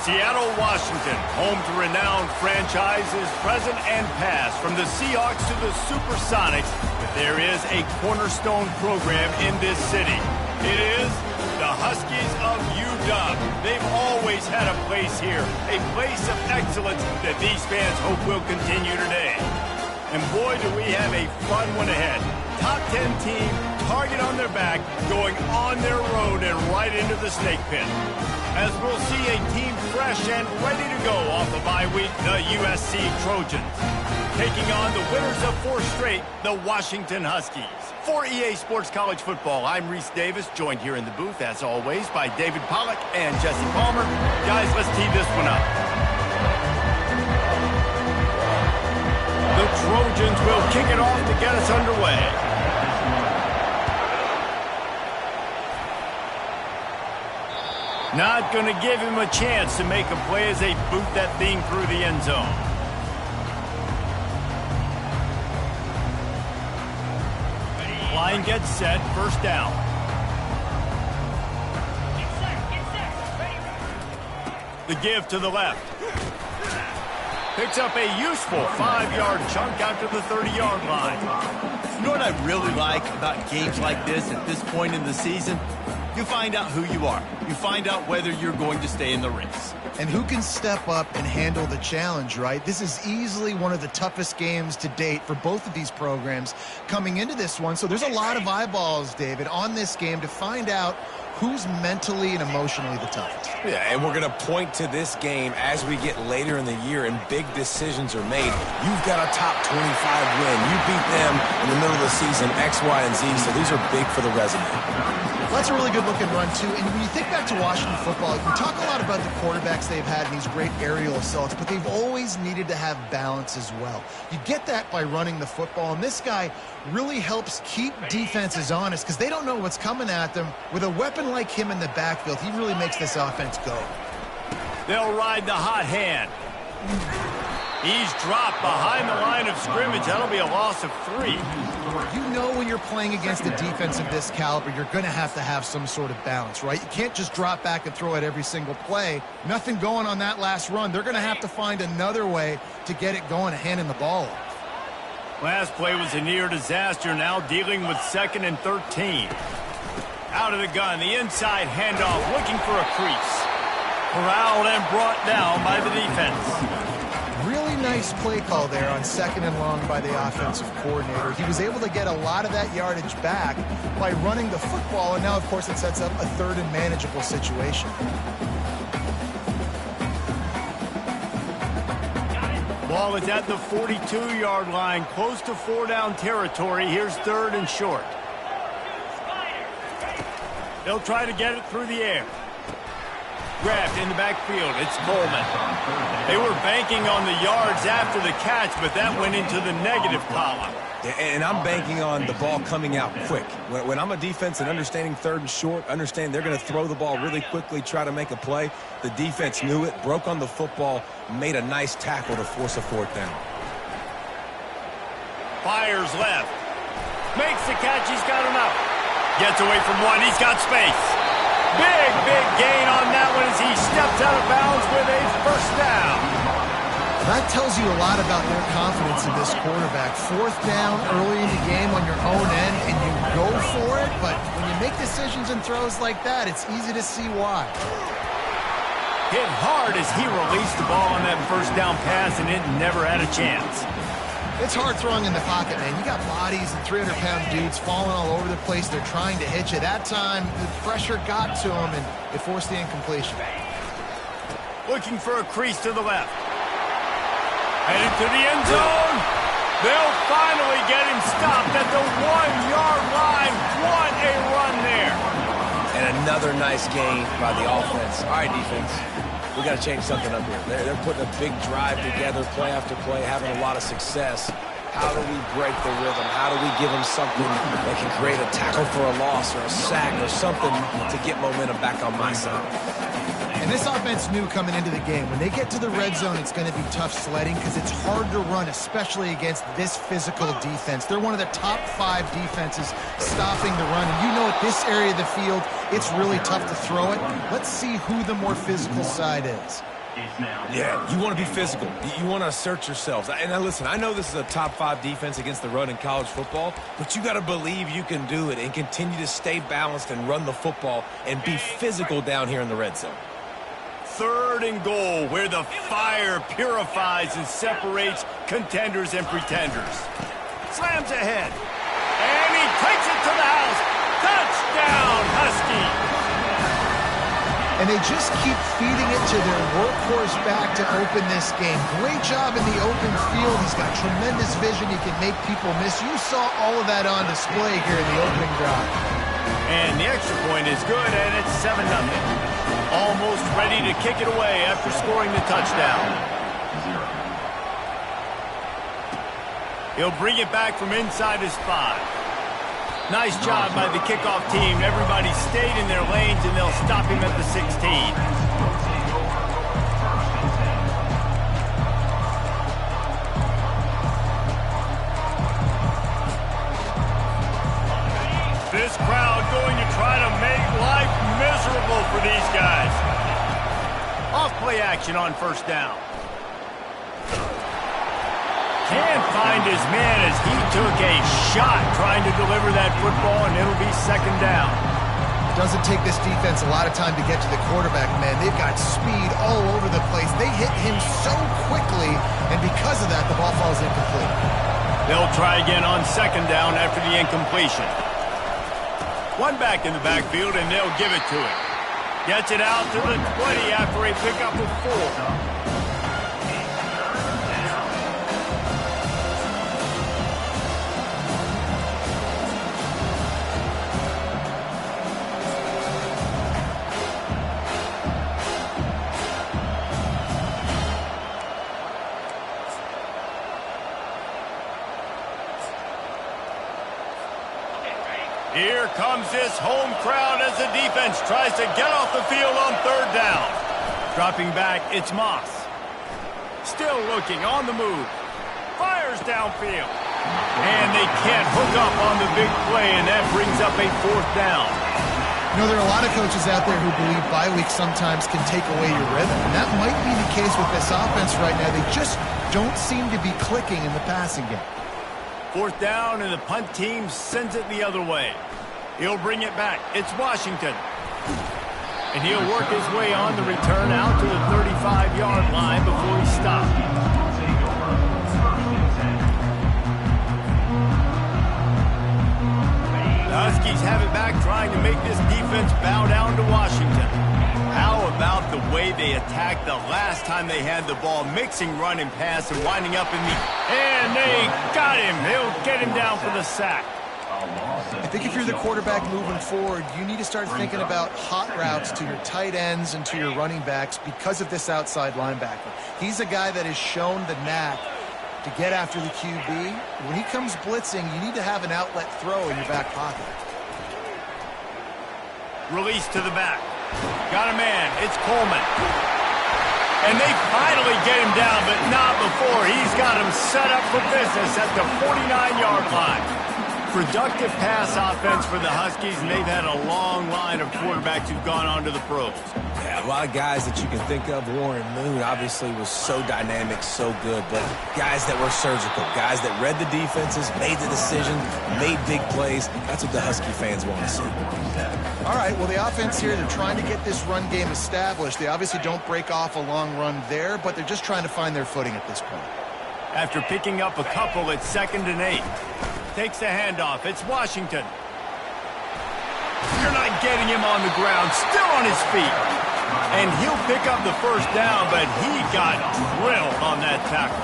Seattle, Washington, home to renowned franchises present and past, from the Seahawks to the Supersonics. But there is a cornerstone program in this city. It is the Huskies of UW. They've always had a place here, a place of excellence that these fans hope will continue today. And boy, do we have a fun one ahead. Top 10 team, target on their back, going on their road and right into the snake pit. As we'll see a team fresh and ready to go off the bye week, the USC Trojans. Taking on the winners of 4 straight, the Washington Huskies. For EA Sports College Football, I'm Reese Davis, joined here in the booth, as always, by David Pollack and Jesse Palmer. Guys, let's tee this one up. The Trojans will kick it off to get us underway. Not going to give him a chance to make a play as they boot that thing through the end zone. Line gets set, first down. The give to the left. Picks up a useful 5-yard chunk out to the 30-yard line. You know what I really like about games like this at this point in the season? You find out who you are. You find out whether you're going to stay in the race. And who can step up and handle the challenge, right? This is easily one of the toughest games to date for both of these programs coming into this one. So there's a lot of eyeballs, David, on this game to find out who's mentally and emotionally the toughest. Yeah, and we're going to point to this game as we get later in the year and big decisions are made. You've got a top 25 win. You beat them in the middle of the season, X, Y, and Z, so these are big for the resume. Well, that's a really good-looking run, too. And when you think back to Washington football, you talk a lot about the quarterbacks they've had and these great aerial assaults, but they've always needed to have balance as well. You get that by running the football, and this guy really helps keep defenses honest because they don't know what's coming at them. With a weapon like him in the backfield, he really makes this offense go. They'll ride the hot hand. He's dropped behind the line of scrimmage. That'll be a loss of 3. You know when you're playing against a defense of this caliber, you're going to have some sort of balance, right? You can't just drop back and throw it every single play. Nothing going on that last run. They're going to have to find another way to get it going and handing the ball off. Last play was a near disaster, now dealing with 2nd and 13. Out of the gun, the inside handoff, looking for a crease. Corralled and brought down by the defense. Really nice play call there on 2nd and long by the offensive coordinator. He was able to get a lot of that yardage back by running the football, and now, of course, it sets up a 3rd and manageable situation. Ball is at the 42-yard line, close to 4-down territory. Here's 3rd and short. They'll try to get it through the air. Grabbed in the backfield. It's Coleman. They were banking on the yards after the catch, but that went into the negative column. Yeah, and I'm banking on the ball coming out quick. When I'm a defense and understanding 3rd and short, understand they're going to throw the ball really quickly, try to make a play. The defense knew it, broke on the football, made a nice tackle to force a 4th down. Fires left. Makes the catch. He's got enough. Gets away from one. He's got space. Big gain on that one as he steps out of bounds with a 1st down. That tells you a lot about their confidence in this quarterback. 4th down early in the game on your own end, and you go for it, but when you make decisions and throws like that, it's easy to see why. Hit hard as he released the ball on that 1st down pass, and it never had a chance. It's hard throwing in the pocket, man. You got bodies and 300-pound dudes falling all over the place. They're trying to hit you. That time, the pressure got to him, and it forced the incompletion. Looking for a crease to the left. Headed to the end zone. They'll finally get him stopped at the 1-yard line. What a run there. And another nice gain by the offense. All right, defense. We got to change something up here. They're putting a big drive together, play after play, having a lot of success. How do we break the rhythm? How do we give them something that can create a tackle for a loss or a sack or something to get momentum back on my side? And this offense knew coming into the game, when they get to the red zone, it's going to be tough sledding because it's hard to run, especially against this physical defense. They're one of the top 5 defenses stopping the run. And you know at this area of the field, it's really tough to throw it. Let's see who the more physical side is. Yeah, you want to be physical. You want to assert yourselves. And now listen, I know this is a top 5 defense against the run in college football, but you got to believe you can do it and continue to stay balanced and run the football and be physical down here in the red zone. 3rd and goal, where the fire purifies and separates contenders and pretenders. Slams ahead. And he takes it to the house. Touchdown, Husky. And they just keep feeding it to their workhorse back to open this game. Great job in the open field. He's got tremendous vision. He can make people miss. You saw all of that on display here in the opening drive. And the extra point is good, and it's 7-0. Almost ready to kick it away after scoring the touchdown. He'll bring it back from inside his 5. Nice job by the kickoff team. Everybody stayed in their lanes, and they'll stop him at the 16. This crowd going to try to make life miserable for these guys. Off play action on 1st down. Can't find his man as he took a shot trying to deliver that football, and it'll be 2nd down. Doesn't take this defense a lot of time to get to the quarterback, man. They've got speed all over the place. They hit him so quickly, and because of that, the ball falls incomplete. They'll try again on 2nd down after the incompletion. One back in the backfield, and they'll give it to him. Gets it out to the 20 after a pickup of 4. Here comes this home crowd as the defense tries to get off the field on 3rd down. Dropping back, it's Moss. Still looking, on the move. Fires downfield. And they can't hook up on the big play, and that brings up a 4th down. You know, there are a lot of coaches out there who believe bye weeks sometimes can take away your rhythm, and that might be the case with this offense right now. They just don't seem to be clicking in the passing game. 4th down, and the punt team sends it the other way. He'll bring it back. It's Washington. And he'll work his way on the return out to the 35-yard line before he stopped. The Huskies have it back, trying to make this defense bow down to Washington. How about the way they attacked the last time they had the ball, mixing run and pass and winding up in the... And they got him. He'll get him down for the sack. I think if you're the quarterback moving forward, you need to start thinking about hot routes to your tight ends and to your running backs because of this outside linebacker. He's a guy that has shown the knack to get after the QB. When he comes blitzing, you need to have an outlet throw in your back pocket. Release to the back. Got a man. It's Coleman. And they finally get him down, but not before. He's got him set up for business at the 49-yard line. Productive pass offense for the Huskies, and they've had a long line of quarterbacks who've gone on to the pros. Yeah, a lot of guys that you can think of. Warren Moon obviously was so dynamic, so good, but guys that were surgical, guys that read the defenses, made the decision, made big plays. That's what the Husky fans want to see. All right, well, the offense here, they're trying to get this run game established. They obviously don't break off a long run there, but they're just trying to find their footing at this point. After picking up a couple, it's 2nd and 8. Takes the handoff. It's Washington. You're not getting him on the ground. Still on his feet. And he'll pick up the 1st down, but he got drilled on that tackle.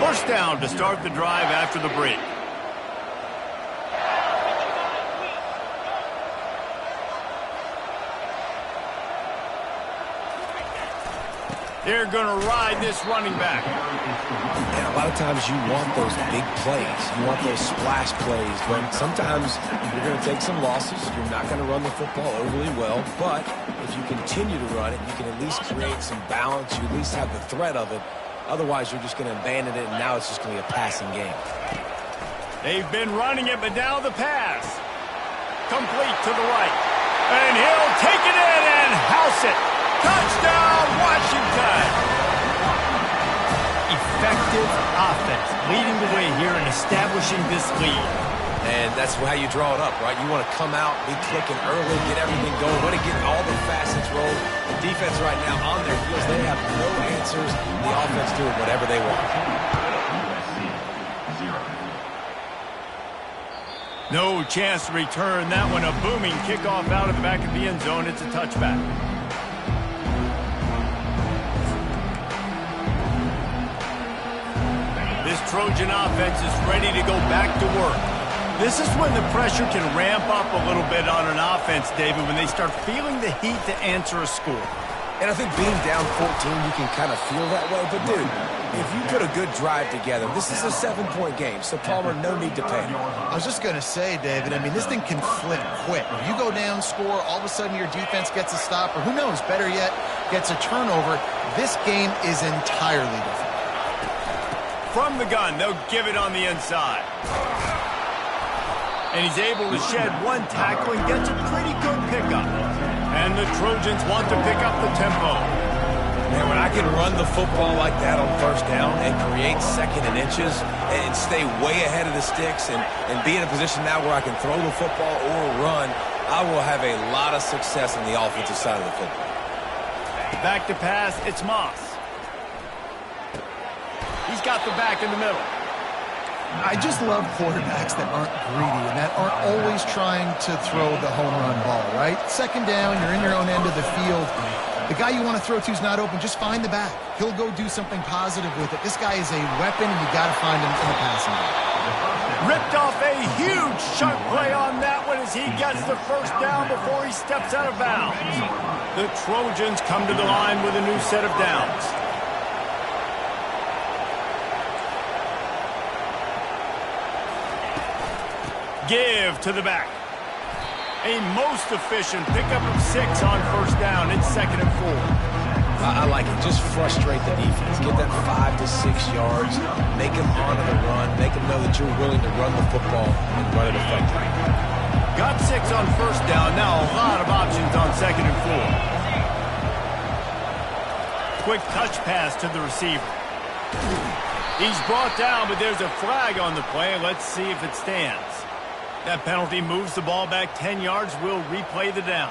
First down to start the drive after the break. They're going to ride this running back. And a lot of times you want those big plays. You want those splash plays. When sometimes you're going to take some losses. You're not going to run the football overly well. But if you continue to run it, you can at least create some balance. You at least have the threat of it Otherwise, you're just going to abandon it, and now it's just going to be a passing game. They've been running it, but now the pass. Complete to the right. And he'll take it in and house it. Touchdown, Washington! Effective offense, leading the way here and establishing this lead. And that's how you draw it up, right? You want to come out, be clicking early, get everything going, want to get all the facets rolled. The defense right now on their heels, they have no answers. The offense doing whatever they want. No chance to return that one. A booming kickoff out of the back of the end zone. It's a touchback. This Trojan offense is ready to go back to work. This is when the pressure can ramp up a little bit on an offense, David, when they start feeling the heat to answer a score. And I think being down 14, you can kind of feel that way. But, dude, if you put a good drive together, this is a 7-point game. So, Palmer, no need to panic. I was just going to say, David, I mean, this thing can flip quick. You go down, score, all of a sudden your defense gets a stop, or who knows, better yet, gets a turnover. This game is entirely different. From the gun, they'll give it on the inside. And he's able to shed one tackle and gets a pretty good pickup. And the Trojans want to pick up the tempo. Man, when I can run the football like that on first down and create second and inches and stay way ahead of the sticks and be in a position now where I can throw the football or run, I will have a lot of success on the offensive side of the football. Back to pass, it's Moss. He's got the back in the middle. I just love quarterbacks that aren't greedy and that aren't always trying to throw the home run ball, right? Second down, you're in your own end of the field. The guy you want to throw to is not open. Just find the back. He'll go do something positive with it. This guy is a weapon, and you got to find him in the passing game. Ripped off a huge chunk play on that one as he gets the first down before he steps out of bounds. The Trojans come to the line with a new set of downs. Give to the back. A most efficient pickup of 6 on first down. It's 2nd and 4. I like it. Just frustrate the defense. Get that 5 to 6 yards. Make them honor the run. Make them know that you're willing to run the football and run it effectively. Got 6 on first down. Now a lot of options on 2nd and 4. Quick touch pass to the receiver. He's brought down, but there's a flag on the play. Let's see if it stands. That penalty moves the ball back 10 yards. We'll replay the down.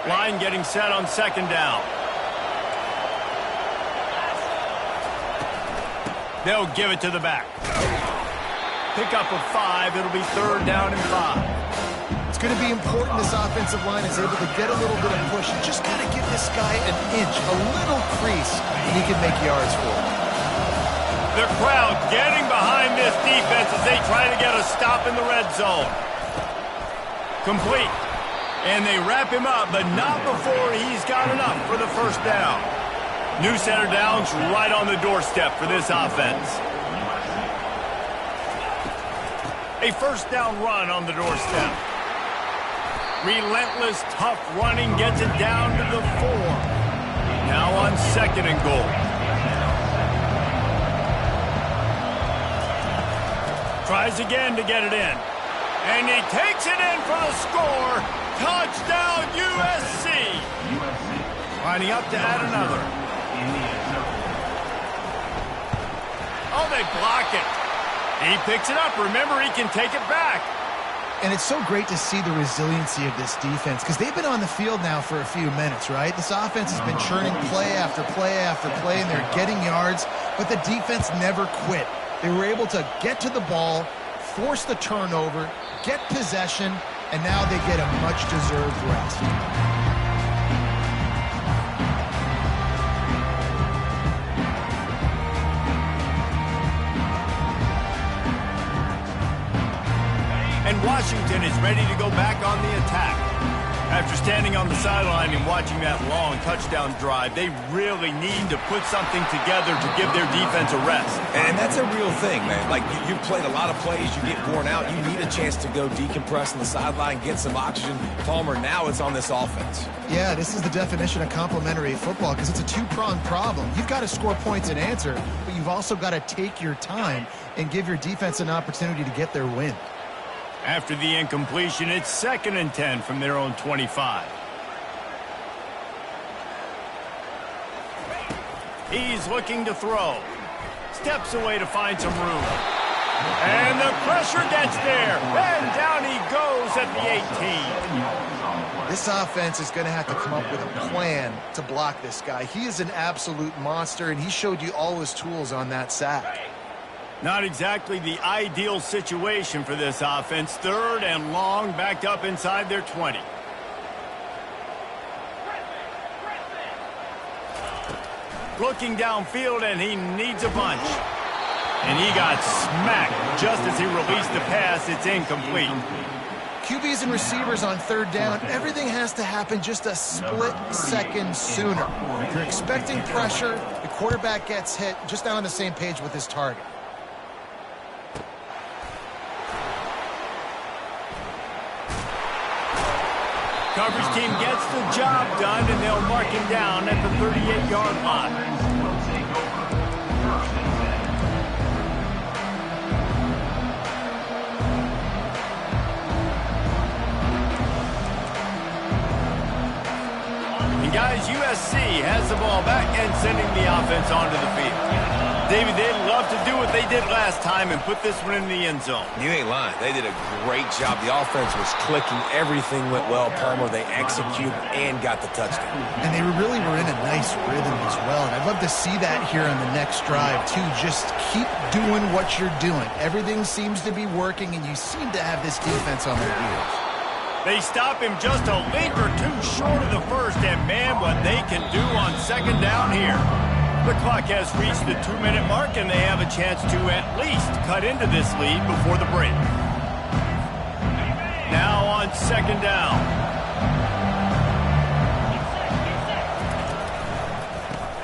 Line getting set on 2nd down. They'll give it to the back. Pickup of 5. It'll be 3rd down and 5. It's going to be important this offensive line is able to get a little bit of push. You just got to give this guy an inch, a little crease, and he can make yards for it. The crowd getting behind this defense as they try to get a stop in the red zone. Complete. And they wrap him up, but not before he's got enough for the first down. New set of downs right on the doorstep for this offense. A first down run on the doorstep. Relentless, tough running gets it down to the 4. Now on 2nd and goal. Tries again to get it in. And he takes it in for the score. Touchdown, USC. Lining up to add another. Oh, they block it. He picks it up. Remember, he can take it back. And it's so great to see the resiliency of this defense because they've been on the field now for a few minutes, right? This offense has been churning play after play after play, and they're getting yards, but the defense never quit. They were able to get to the ball, force the turnover, get possession, and now they get a much-deserved rest. And Washington is ready to go back on the attack. After standing on the sideline and watching that long touchdown drive, they really need to put something together to give their defense a rest. And that's a real thing, man. Like, you've played a lot of plays, you get worn out, you need a chance to go decompress on the sideline, get some oxygen. Palmer, now it's on this offense. Yeah, this is the definition of complementary football because it's a two-pronged problem. You've got to score points and answer, but you've also got to take your time and give your defense an opportunity to get their win. After the incompletion, it's 2nd and 10 from their own 25. He's looking to throw. Steps away to find some room. And the pressure gets there. And down he goes at the 18. This offense is going to have to come up with a plan to block this guy. He is an absolute monster, and he showed you all his tools on that sack. Not exactly the ideal situation for this offense. 3rd and long, backed up inside their 20. Looking downfield, and he needs a bunch. And he got smacked just as he released the pass. It's incomplete. QBs and receivers on 3rd down, everything has to happen just a split second sooner. If you're expecting pressure, the quarterback gets hit, just not on the same page with his target. Coverage team gets the job done, and they'll mark him down at the 38-yard line. And guys, USC has the ball back and sending the offense onto the field. David, they'd love to do what they did last time and put this one in the end zone. You ain't lying. They did a great job. The offense was clicking. Everything went well. Palmer, they executed and got the touchdown. And they really were in a nice rhythm as well. And I'd love to see that here on the next drive, too. Just keep doing what you're doing. Everything seems to be working, and you seem to have this defense on their heels. They stop him just a link or two short of the first, and man, what they can do on 2nd down here. The clock has reached the 2-minute mark, and they have a chance to at least cut into this lead before the break. Now on 2nd down.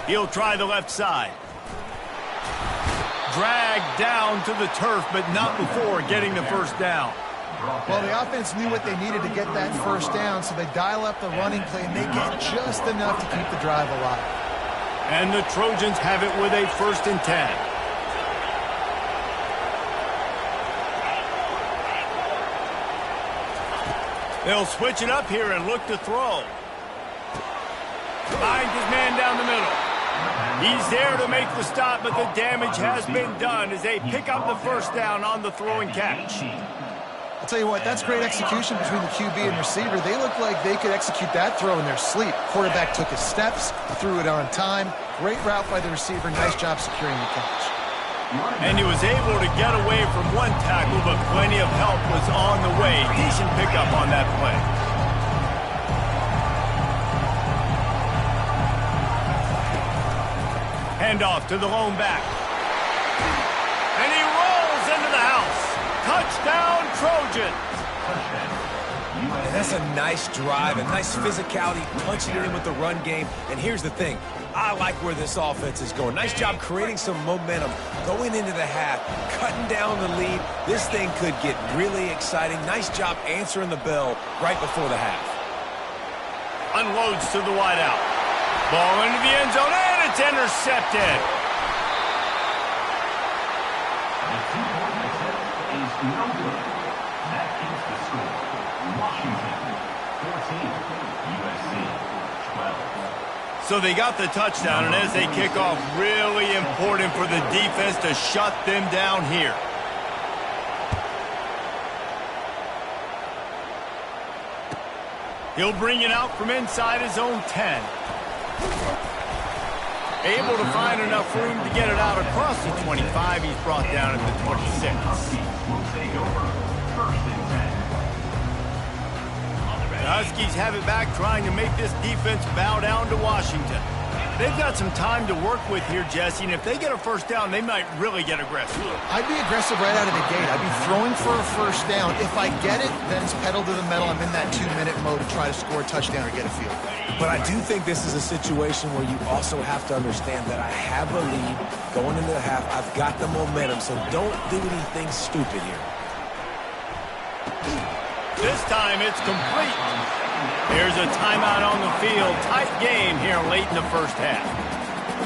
He'll try the left side. Dragged down to the turf, but not before getting the first down. Well, the offense knew what they needed to get that first down, so they dial up the running play, and they get just enough to keep the drive alive. And the Trojans have it with a 1st and 10. They'll switch it up here and look to throw. Finds his man down the middle. He's there to make the stop, but the damage has been done as they pick up the first down on the throw and catch. I'll tell you what, that's great execution between the QB and receiver. They look like they could execute that throw in their sleep. Quarterback took his steps, threw it on time. Great route by the receiver. Nice job securing the catch. And he was able to get away from one tackle, but plenty of help was on the way. Decent pickup on that play. Handoff to the lone back. And he rolls into the house. Touchdown, Trojans. And that's a nice drive, a nice physicality, punching it in with the run game. And here's the thing. I like where this offense is going. Nice job creating some momentum, going into the half, cutting down the lead. This thing could get really exciting. Nice job answering the bell right before the half. Unloads to the wideout. Ball into the end zone, and it's intercepted. So they got the touchdown, and as they kick off, really important for the defense to shut them down here. He'll bring it out from inside his own 10. Able to find enough room to get it out across the 25. He's brought down at the 26. Huskies have it back, trying to make this defense bow down to Washington. They've got some time to work with here, Jesse, and if they get a first down, they might really get aggressive. I'd be aggressive right out of the gate. I'd be throwing for a first down. If I get it, then it's pedal to the metal. I'm in that 2-minute mode to try to score a touchdown or get a field. But I do think this is a situation where you also have to understand that I have a lead going into the half. I've got the momentum, so don't do anything stupid here. This time it's complete. Here's a timeout on the field. Tight game here late in the first half.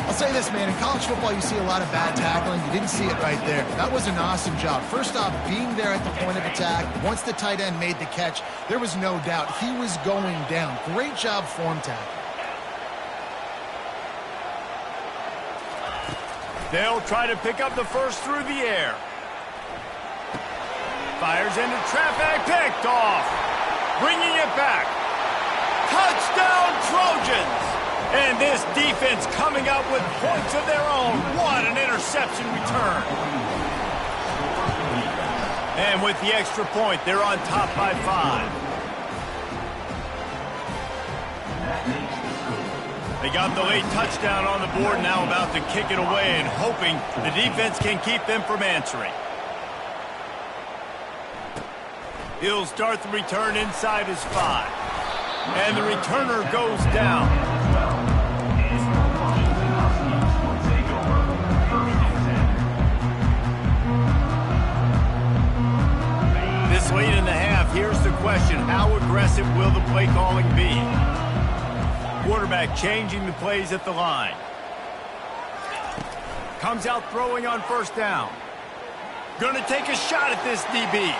I'll say this, man. In college football, you see a lot of bad tackling. You didn't see it right there. That was an awesome job. First off, being there at the point of attack. Once the tight end made the catch, there was no doubt he was going down. Great job form tackle. They'll try to pick up the first through the air. Fires into traffic, picked off. Bringing it back. Touchdown Trojans! And this defense coming up with points of their own. What an interception return. And with the extra point, they're on top by 5. They got the late touchdown on the board, now about to kick it away and hoping the defense can keep them from answering. He'll start the return inside his 5. And the returner goes down. This late in the half, here's the question. How aggressive will the play calling be? Quarterback changing the plays at the line. Comes out throwing on first down. Gonna take a shot at this DB.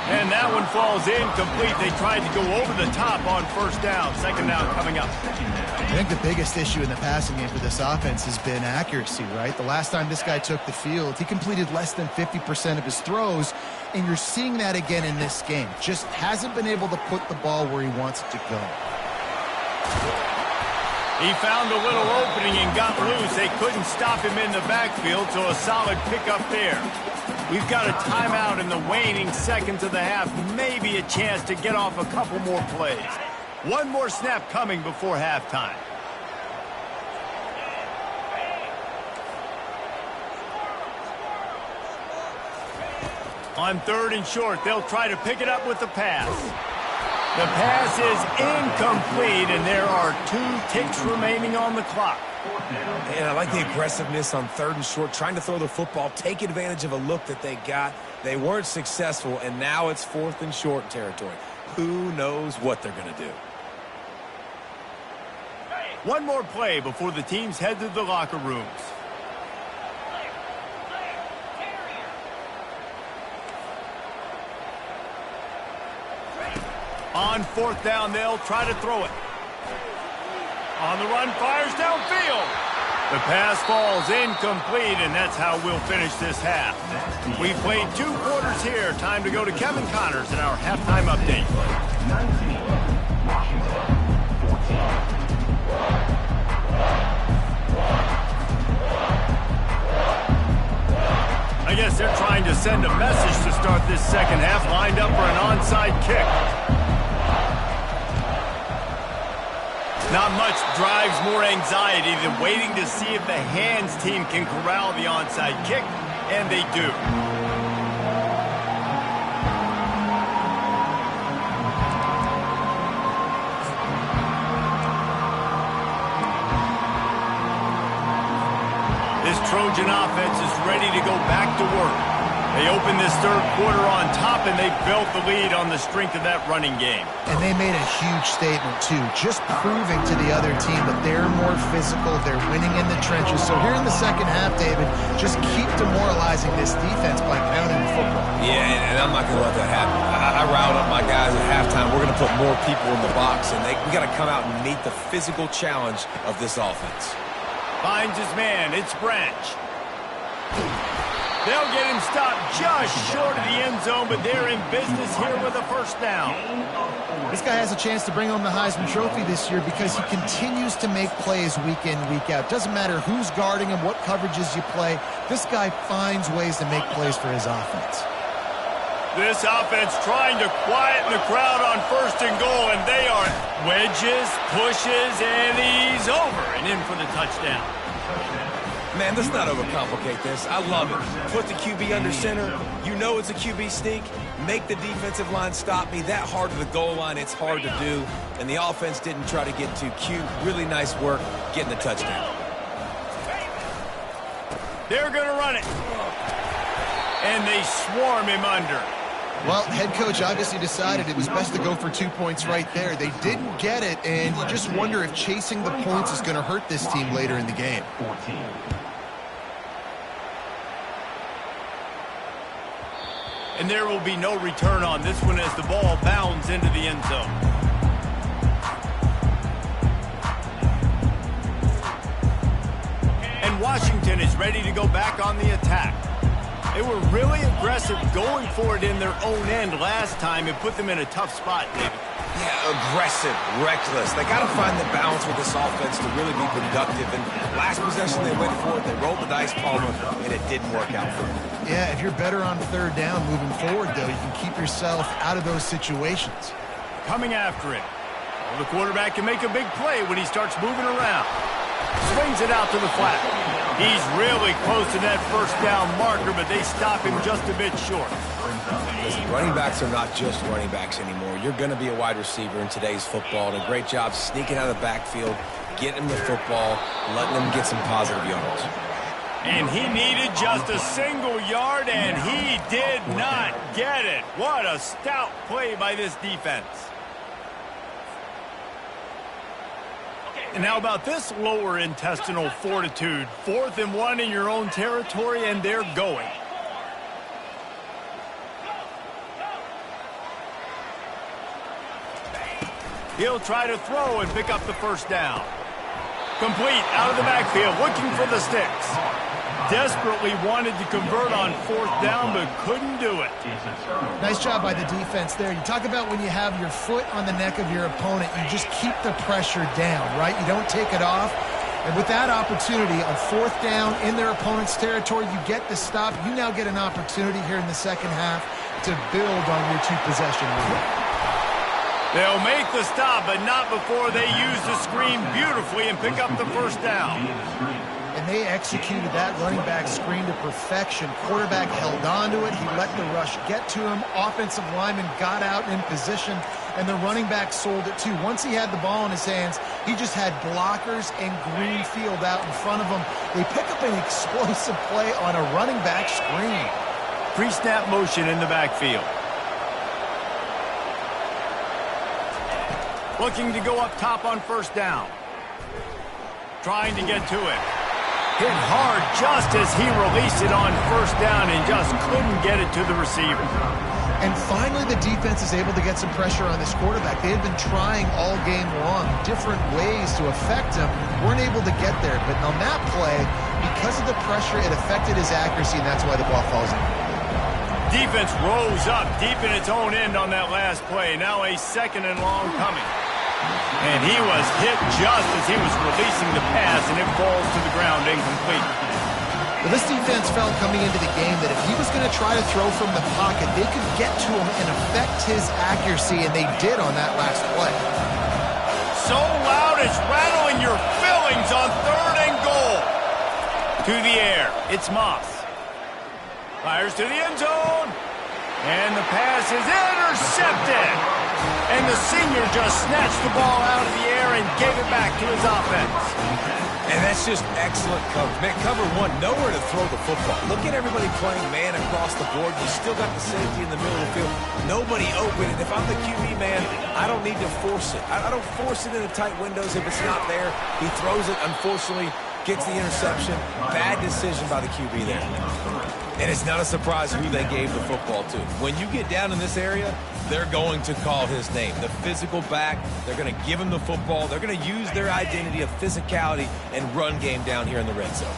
And that one falls incomplete. They tried to go over the top on first down. Second down coming up. I think the biggest issue in the passing game for this offense has been accuracy, right? The last time this guy took the field, he completed less than 50% of his throws, and you're seeing that again in this game. Just hasn't been able to put the ball where he wants it to go. He found a little opening and got loose. They couldn't stop him in the backfield, so a solid pickup there. We've got a timeout in the waning seconds of the half. Maybe a chance to get off a couple more plays. One more snap coming before halftime. On 3rd and short, they'll try to pick it up with the pass. The pass is incomplete, and there are 2 ticks remaining on the clock. And I like the aggressiveness on 3rd and short, trying to throw the football, take advantage of a look that they got. They weren't successful, and now it's 4th and short territory. Who knows what they're going to do? One more play before the teams head to the locker rooms. On 4th down, they'll try to throw it. On the run, fires downfield. The pass falls incomplete, and that's how we'll finish this half. We've played 2 quarters here. Time to go to Kevin Connors in our halftime update. I guess they're trying to send a message to start this second half, lined up for an onside kick. Not much drives more anxiety than waiting to see if the hands team can corral the onside kick, and they do. This Trojan offense is ready to go back to work. They opened this 3rd quarter on top, and they built the lead on the strength of that running game. And they made a huge statement, too, just proving to the other team that they're more physical, they're winning in the trenches. So here in the second half, David, just keep demoralizing this defense by pounding the football. Yeah, and I'm not going to let that happen. I riled up my guys at halftime. We're going to put more people in the box, and we got to come out and meet the physical challenge of this offense. Finds his man. It's Branch. They'll get him stopped just short of the end zone, but they're in business here with a first down. This guy has a chance to bring home the Heisman Trophy this year because he continues to make plays week in, week out. Doesn't matter who's guarding him, what coverages you play. This guy finds ways to make plays for his offense. This offense trying to quieten the crowd on 1st and goal, and they are wedges, pushes, and he's over and in for the touchdown. Man, let's not overcomplicate this. I love it. Put the QB under center. You know it's a QB sneak. Make the defensive line stop me. That hard to the goal line, it's hard to do. And the offense didn't try to get too cute. Really nice work getting the touchdown. They're going to run it. And they swarm him under. Well, head coach obviously decided it was best to go for 2 points right there. They didn't get it, and you just wonder if chasing the points is going to hurt this team later in the game. And there will be no return on this one as the ball bounds into the end zone. And Washington is ready to go back on the attack. They were really aggressive going for it in their own end last time and put them in a tough spot, David. Yeah, aggressive, reckless. They got to find the balance with this offense to really be productive. And last possession they went for it, they rolled the dice, Palmer, and it didn't work out for them. Yeah, if you're better on 3rd down moving forward, though, you can keep yourself out of those situations. Coming after it. Well, the quarterback can make a big play when he starts moving around. Swings it out to the flat. He's really close to that 1st down marker, but they stop him just a bit short. Listen, running backs are not just running backs anymore. You're going to be a wide receiver in today's football, and a great job sneaking out of the backfield, getting him the football, letting him get some positive yards. And he needed just a single yard, and he did not get it. What a stout play by this defense. And how about this lower intestinal fortitude? 4th and 1 in your own territory, and they're going. He'll try to throw and pick up the 1st down. Complete out of the backfield, looking for the sticks. Desperately wanted to convert on 4th down, but couldn't do it. Nice job by the defense there. You talk about when you have your foot on the neck of your opponent, you just keep the pressure down, right? You don't take it off. And with that opportunity on 4th down in their opponent's territory, you get the stop. You now get an opportunity here in the 2nd half to build on your 2-possession lead. They'll make the stop, but not before they use the screen beautifully and pick up the 1st down. And they executed that running back screen to perfection. Quarterback held on to it. He let the rush get to him. Offensive lineman got out in position, and the running back sold it too. Once he had the ball in his hands, he just had blockers and green field out in front of him. They pick up an explosive play on a running back screen. Pre-snap motion in the backfield. Looking to go up top on 1st down. Trying to get to it. Hit hard just as he released it on 1st down and just couldn't get it to the receiver. And finally, the defense is able to get some pressure on this quarterback. They had been trying all game long different ways to affect him. Weren't able to get there. But on that play, because of the pressure, it affected his accuracy, and that's why the ball falls in. Defense rose up deep in its own end on that last play. Now a 2nd and long coming. And he was hit just as he was releasing the pass, and it falls to the ground incomplete. Well, this defense felt coming into the game that if he was going to try to throw from the pocket, they could get to him and affect his accuracy, and they did on that last play. So loud it's rattling your fillings on 3rd and goal. To the air, it's Moss. Fires to the end zone. And the pass is intercepted. And the senior just snatched the ball out of the air and gave it back to his offense. And that's just excellent coverage. Man, cover 1, nowhere to throw the football. Look at everybody playing man across the board. You still got the safety in the middle of the field. Nobody open. And if I'm the QB, man, I don't need to force it. I don't force it into tight windows if it's not there. He throws it, unfortunately, gets the interception. Bad decision by the QB there. And it's not a surprise who they gave the football to. When you get down in this area, they're going to call his name. The physical back, they're going to give him the football. They're going to use their identity of physicality and run game down here in the red zone.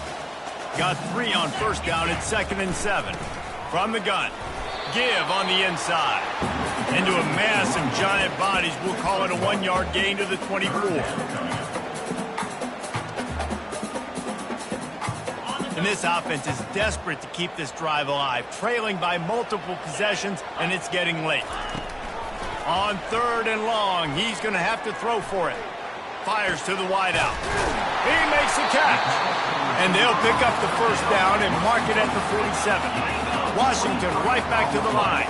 Got 3 on 1st down at 2nd and 7. From the gun. Give on the inside. Into a mass of giant bodies. We'll call it a 1-yard gain to the 24. And this offense is desperate to keep this drive alive, trailing by multiple possessions, and it's getting late. On 3rd and long, he's going to have to throw for it. Fires to the wideout. He makes the catch. And they'll pick up the first down and mark it at the 47. Washington right back to the line.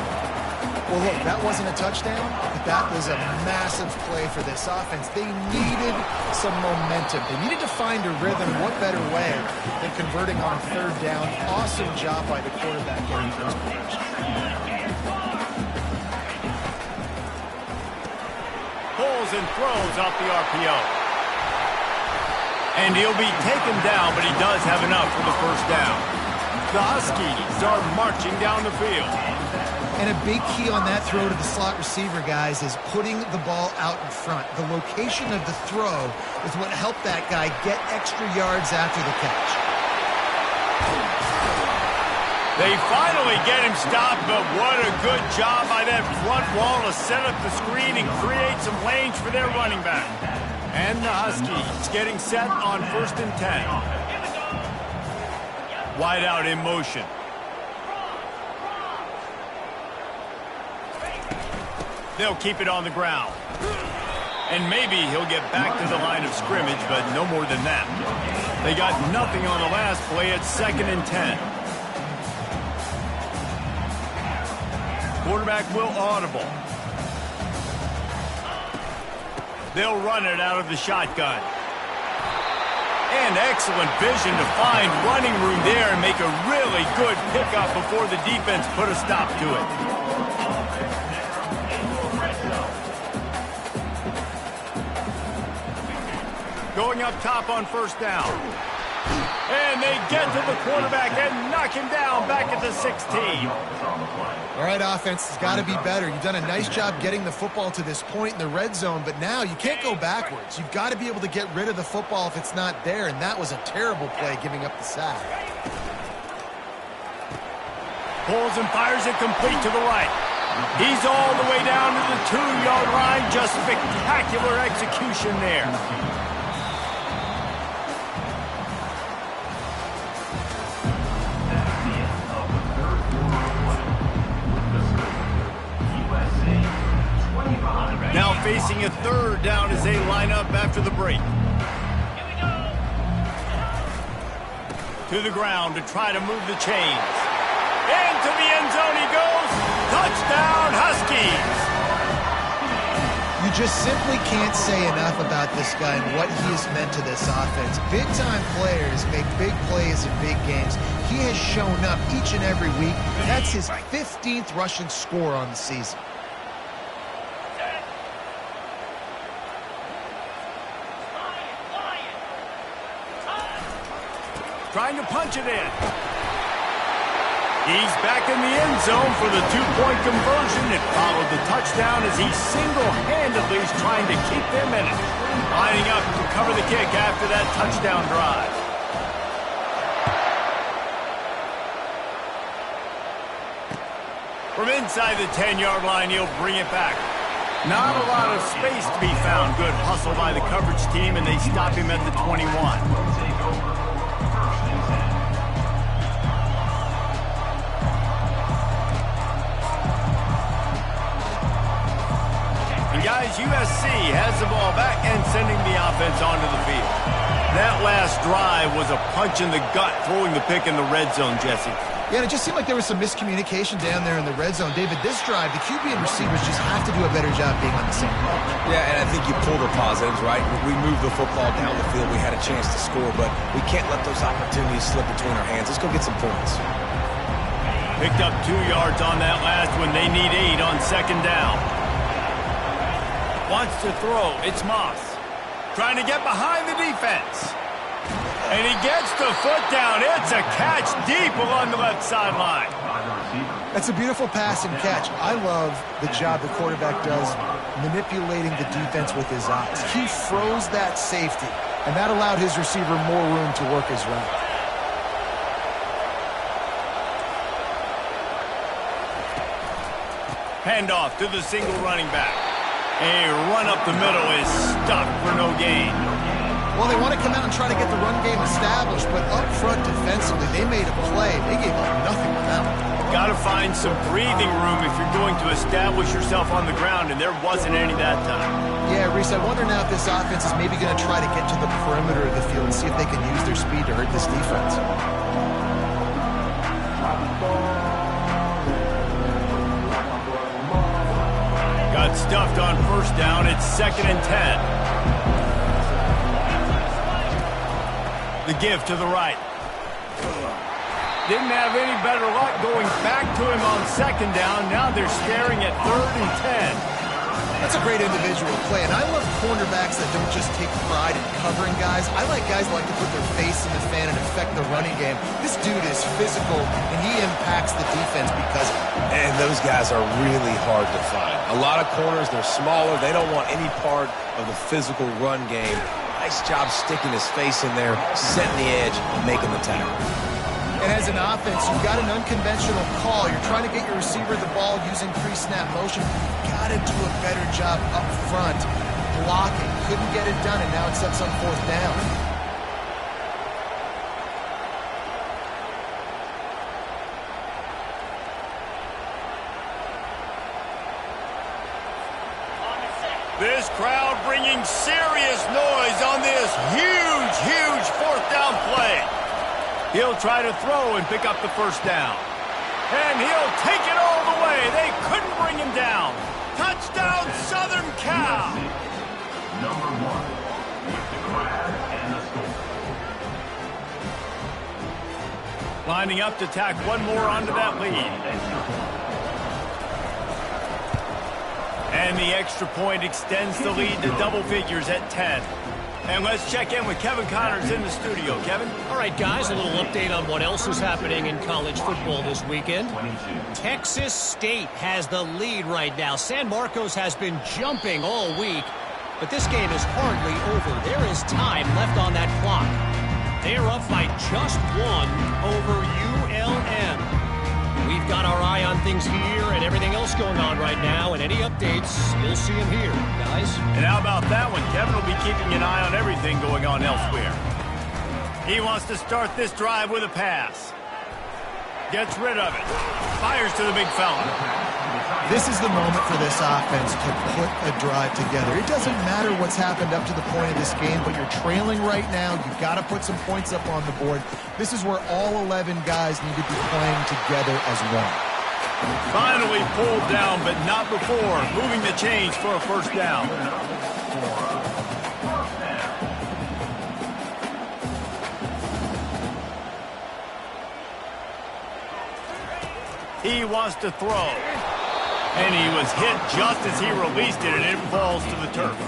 Well, look, that wasn't a touchdown, but that was a massive play for this offense. They needed some momentum. They needed to find a rhythm. What better way than converting on 3rd down? Awesome job by the quarterback getting those conversions. Pulls and throws off the RPO. And he'll be taken down, but he does have enough for the first down. The Huskies are marching down the field. And a big key on that throw to the slot receiver, guys, is putting the ball out in front. The location of the throw is what helped that guy get extra yards after the catch. They finally get him stopped, but what a good job by that front wall to set up the screen and create some lanes for their running back. And the Huskies getting set on 1st and 10. Wide out in motion. They'll keep it on the ground. And maybe he'll get back to the line of scrimmage, but no more than that. They got nothing on the last play at 2nd and 10. Quarterback will audible. They'll run it out of the shotgun. And excellent vision to find running room there and make a really good pickup before the defense put a stop to it. Going up top on 1st down. And they get to the quarterback and knock him down back at the 16. All right, offense has got to be better. You've done a nice job getting the football to this point in the red zone, but now you can't go backwards. You've got to be able to get rid of the football if it's not there, and that was a terrible play giving up the sack. Pulls and fires it complete to the right. He's all the way down to the 2-yard line. Just spectacular execution there. Now facing a 3rd down as they line up after the break. To the ground to try to move the chains. Into the end zone he goes. Touchdown, Huskies! You just simply can't say enough about this guy and what he has meant to this offense. Big-time players make big plays in big games. He has shown up each and every week. That's his 15th rushing score on the season. Trying to punch it in. He's back in the end zone for the 2-point conversion and followed the touchdown as he single-handedly is trying to keep them in it. Lining up to cover the kick after that touchdown drive. From inside the 10-yard line, he'll bring it back. Not a lot of space to be found. Good hustle by the coverage team, and they stop him at the 21. Guys, USC has the ball back and sending the offense onto the field. That last drive was a punch in the gut, throwing the pick in the red zone, Jesse. Yeah, and it just seemed like there was some miscommunication down there in the red zone. David, this drive, the QB and receivers just have to do a better job being on the same page. Yeah, and I think you pull the positives, right? We moved the football down the field. We had a chance to score, but we can't let those opportunities slip between our hands. Let's go get some points. Picked up 2 yards on that last one. They need 8 on 2nd down. Wants to throw. It's Moss. Trying to get behind the defense. And he gets the foot down. It's a catch deep along the left sideline. That's a beautiful pass and catch. I love the job the quarterback does manipulating the defense with his eyes. He froze that safety, and that allowed his receiver more room to work his route. Handoff to the single running back. A run up the middle is stopped for no gain. Well, they want to come out and try to get the run game established, but up front defensively, they made a play. They gave up nothing with that one. Got to find some breathing room if you're going to establish yourself on the ground, and there wasn't any that time. Yeah, Reese, I wonder now if this offense is maybe going to try to get to the perimeter of the field and see if they can use their speed to hurt this defense. Got stuffed on first down. It's 2nd and 10. The give to the right. Didn't have any better luck going back to him on 2nd down. Now they're staring at 3rd and 10. That's a great individual play, and I love cornerbacks that don't just take pride in covering guys. I like guys that like to put their face in the fan and affect the running game. This dude is physical, and he impacts the defense because of it. And those guys are really hard to find. A lot of corners, they're smaller. They don't want any part of the physical run game. Nice job sticking his face in there, setting the edge, making the tackle. And as an offense, you've got an unconventional call. You're trying to get your receiver the ball using pre-snap motion. You've got to do a better job up front blocking. Couldn't get it done, and now it sets up 4th down. This crowd bringing serious noise on this huge 4th down play. He'll try to throw and pick up the first down. And he'll take it all the way. They couldn't bring him down. Touchdown, Southern Cal. Number 1 with the grab and the score. Lining up to tack one more onto that lead. And the extra point extends the lead to double figures at 10. And let's check in with Kevin Connors in the studio. Kevin? All right, guys, a little update on what else is happening in college football this weekend. Texas State has the lead right now. San Marcos has been jumping all week, but this game is hardly over. There is time left on that clock. They are up by just 1 over ULM. We've got our eye on things here and everything else going on right now, and any updates, you'll see them here, guys. And how about that one? Kevin will be keeping an eye on everything going on elsewhere. He wants to start this drive with a pass. Gets rid of it. Fires to the big fella. This is the moment for this offense to put a drive together. It doesn't matter what's happened up to the point of this game, but you're trailing right now. You've got to put some points up on the board. This is where all 11 guys need to be playing together as one. Finally pulled down, but not before. Moving the chains for a first down. He wants to throw. And he was hit just as he released it, and it falls to the turf.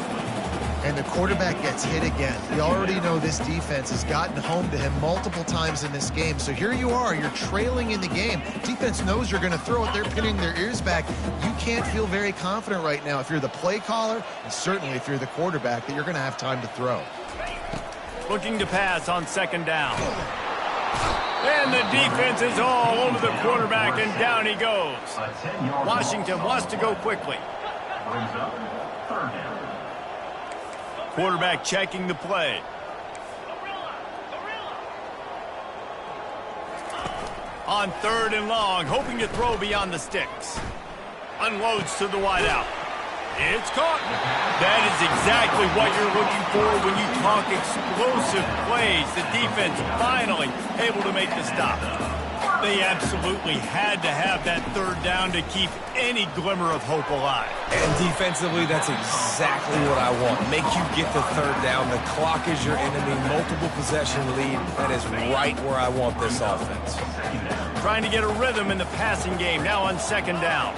And the quarterback gets hit again. We already know this defense has gotten home to him multiple times in this game. So here you are, you're trailing in the game. Defense knows you're going to throw it. They're pinning their ears back. You can't feel very confident right now if you're the play caller, and certainly if you're the quarterback, that you're going to have time to throw. Looking to pass on 2nd down. And the defense is all over the quarterback, and down he goes. Washington wants to go quickly. Brings up 3rd down. Quarterback checking the play. On 3rd and long, hoping to throw beyond the sticks. Unloads to the wideout. It's caught. That is exactly what you're looking for when you talk explosive plays. The defense finally able to make the stop. They absolutely had to have that 3rd down to keep any glimmer of hope alive. And defensively, that's exactly what I want. Make you get the 3rd down. The clock is your enemy. Multiple possession lead. That is right where I want this offense. Trying to get a rhythm in the passing game. Now on 2nd down.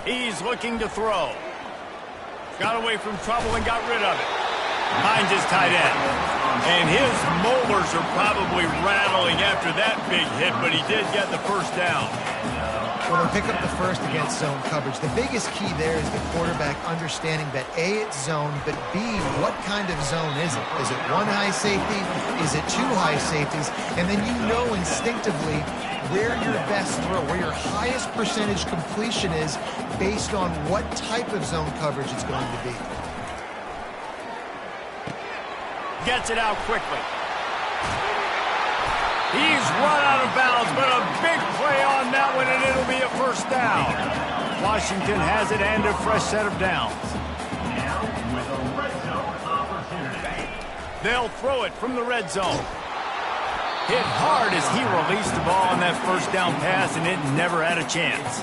He's looking to throw. Got away from trouble and got rid of it. Finds his tight end. And his molars are probably rattling after that big hit, but he did get the first down. Well, they'll pick up the first against zone coverage. The biggest key there is the quarterback understanding that A, it's zone, but B, what kind of zone is it? Is it 1 high safety? Is it 2 high safeties? And then you know instinctively where your best throw, where your highest percentage completion is based on what type of zone coverage it's going to be. Gets it out quickly. He's run out of bounds, but a big play on that one, and it'll be a first down. Washington has it and a fresh set of downs. Now with a red zone opportunity. They'll throw it from the red zone. Hit hard as he released the ball on that first down pass, and it never had a chance.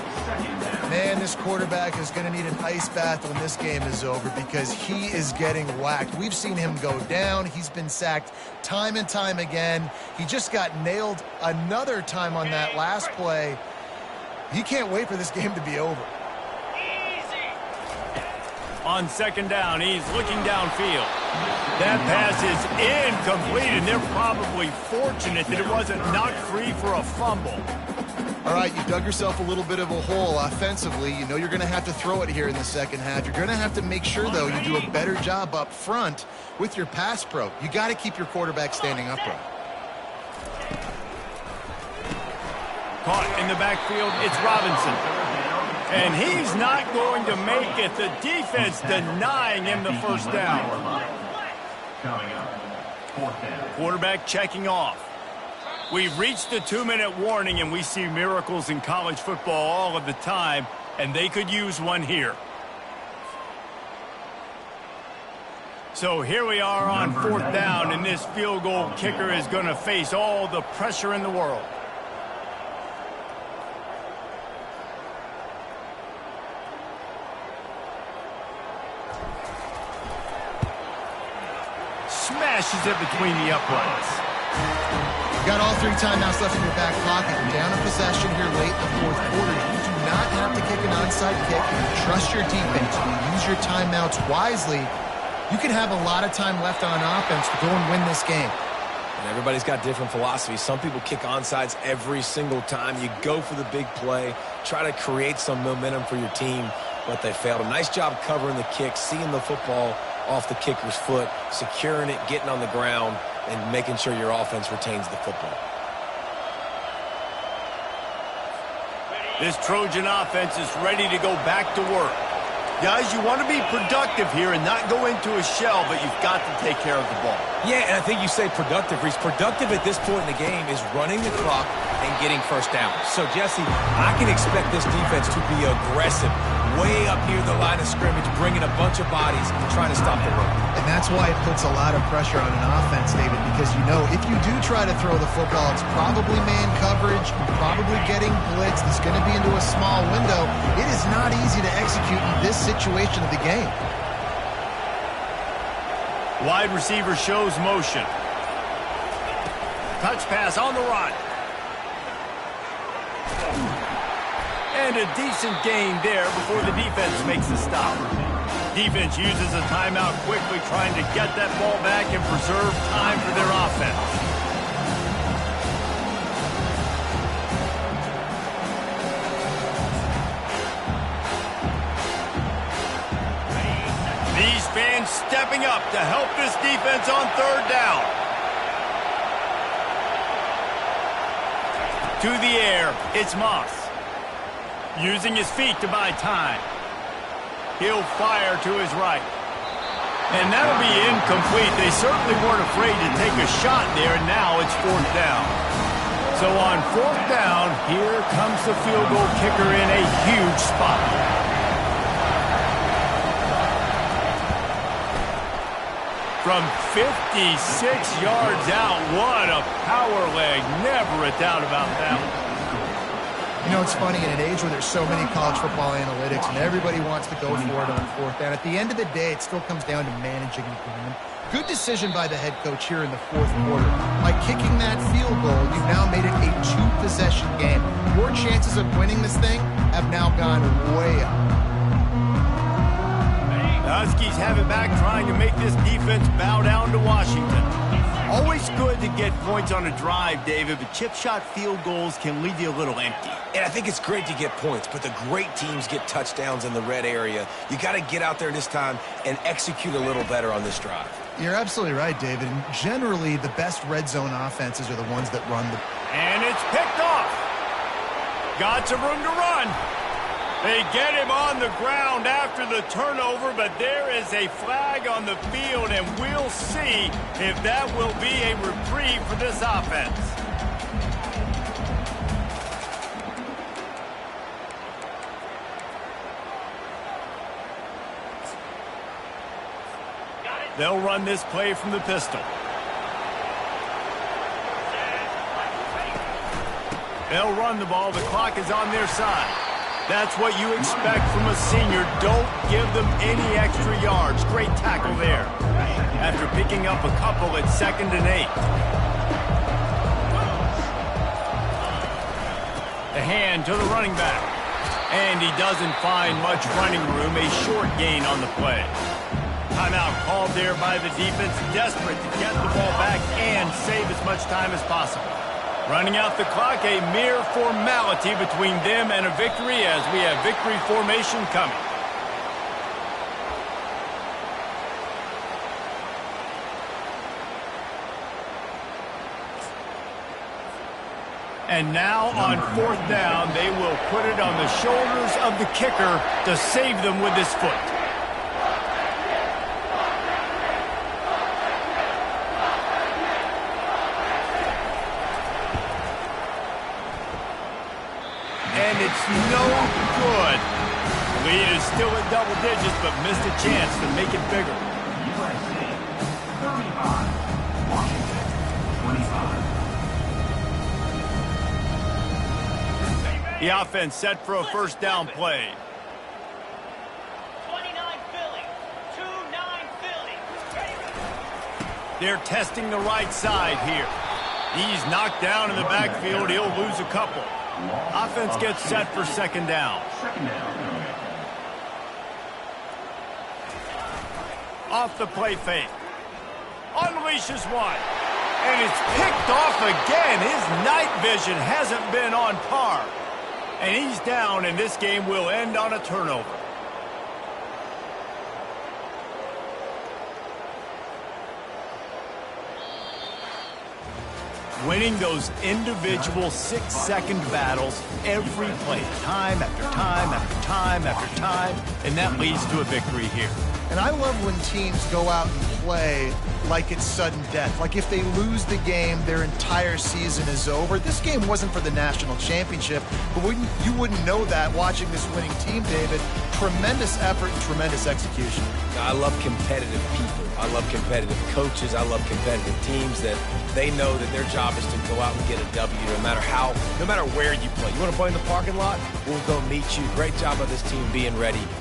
Man, this quarterback is going to need an ice bath when this game is over because he is getting whacked. We've seen him go down. He's been sacked time and time again. He just got nailed another time on that last play. He can't wait for this game to be over. On second down, he's looking downfield. That pass is incomplete, and they're probably fortunate that it wasn't knocked free for a fumble. All right, you dug yourself a little bit of a hole offensively. You know you're going to have to throw it here in the second half. You're going to have to make sure, though, you do a better job up front with your pass pro. You got to keep your quarterback standing upright. Caught in the backfield, it's Robinson. And he's not going to make it. The defense denying him the first down. Coming up, fourth down. Quarterback checking off. We've reached the 2-minute warning, and we see miracles in college football all of the time, and they could use one here. So here we are on fourth down, and this field goal kicker is going to face all the pressure in the world. Smashes it between the uprights. You've got all 3 timeouts left in your back pocket. You're down a possession here late in the fourth quarter. You do not have to kick an onside kick. You trust your defense. You use your timeouts wisely. You can have a lot of time left on offense to go and win this game. And everybody's got different philosophies. Some people kick onsides every single time. You go for the big play, try to create some momentum for your team, but they failed. A nice job covering the kick, seeing the football off the kicker's foot, securing it, getting on the ground, and making sure your offense retains the football. This Trojan offense is ready to go back to work. Guys, you want to be productive here and not go into a shell, but you've got to take care of the ball. Yeah, and I think you say productive, Reese. Productive at this point in the game is running the clock and getting first down. So, Jesse, I can expect this defense to be aggressive, way up near the line of scrimmage, bringing a bunch of bodies and trying to stop the run. And that's why it puts a lot of pressure on an offense, David, because you know if you do try to throw the football, it's probably man coverage, probably getting blitzed, it's going to be into a small window. It is not easy to execute in this situation of the game. Wide receiver shows motion. Touch pass on the run. And a decent gain there before the defense makes the stop. Defense uses a timeout quickly, trying to get that ball back and preserve time for their offense. These fans stepping up to help this defense on third down. To the air, it's Moss. Using his feet to buy time. He'll fire to his right. And that'll be incomplete. They certainly weren't afraid to take a shot there, and now it's fourth down. So on fourth down, here comes the field goal kicker in a huge spot. From 56 yards out, what a power leg. Never a doubt about that one. You know, it's funny, in an age where there's so many college football analytics and everybody wants to go for it on fourth down, at the end of the day, it still comes down to managing the game. Good decision by the head coach here in the fourth quarter. By kicking that field goal, you've now made it a 2-possession game. Your chances of winning this thing have now gone way up. The Huskies have it back, trying to make this defense bow down to Washington. Always good to get points on a drive, David, but chip shot field goals can leave you a little empty. And I think it's great to get points, but the great teams get touchdowns in the red area. You got to get out there this time and execute a little better on this drive. You're absolutely right, David. And generally, the best red zone offenses are the ones that run the... And it's picked off. Got some room to run. They get him on the ground after the turnover, but there is a flag on the field, and we'll see if that will be a reprieve for this offense. They'll run this play from the pistol. They'll run the ball. The clock is on their side. That's what you expect from a senior. Don't give them any extra yards. Great tackle there. After picking up a couple at 2nd and 8. The hand to the running back. And he doesn't find much running room. A short gain on the play. Timeout called there by the defense. Desperate to get the ball back and save as much time as possible. Running out the clock, a mere formality between them and a victory as we have victory formation coming. And now on 4th down, they will put it on the shoulders of the kicker to save them with his foot. And it's no good. The lead is still at double digits, but missed a chance to make it bigger. USA 35, Washington 25. The offense set for a first down play. 29 Philly, 2-9 Philly. They're testing the right side here. He's knocked down in the backfield. He'll lose a couple. Offense gets set for 2nd down. Off the play fake. Unleashes one. And it's picked off again. His night vision hasn't been on par. And he's down, and this game will end on a turnover. Winning those individual 6-second battles every play, time after time after time after time, and that leads to a victory here. And I love when teams go out and play like it's sudden death. Like if they lose the game, their entire season is over. This game wasn't for the national championship, but you wouldn't know that watching this winning team, David. Tremendous effort and tremendous execution. I love competitive people. I love competitive coaches. I love competitive teams that they know that their job is to go out and get a W no matter where you play. You want to play in the parking lot? We'll go meet you. Great job of this team being ready.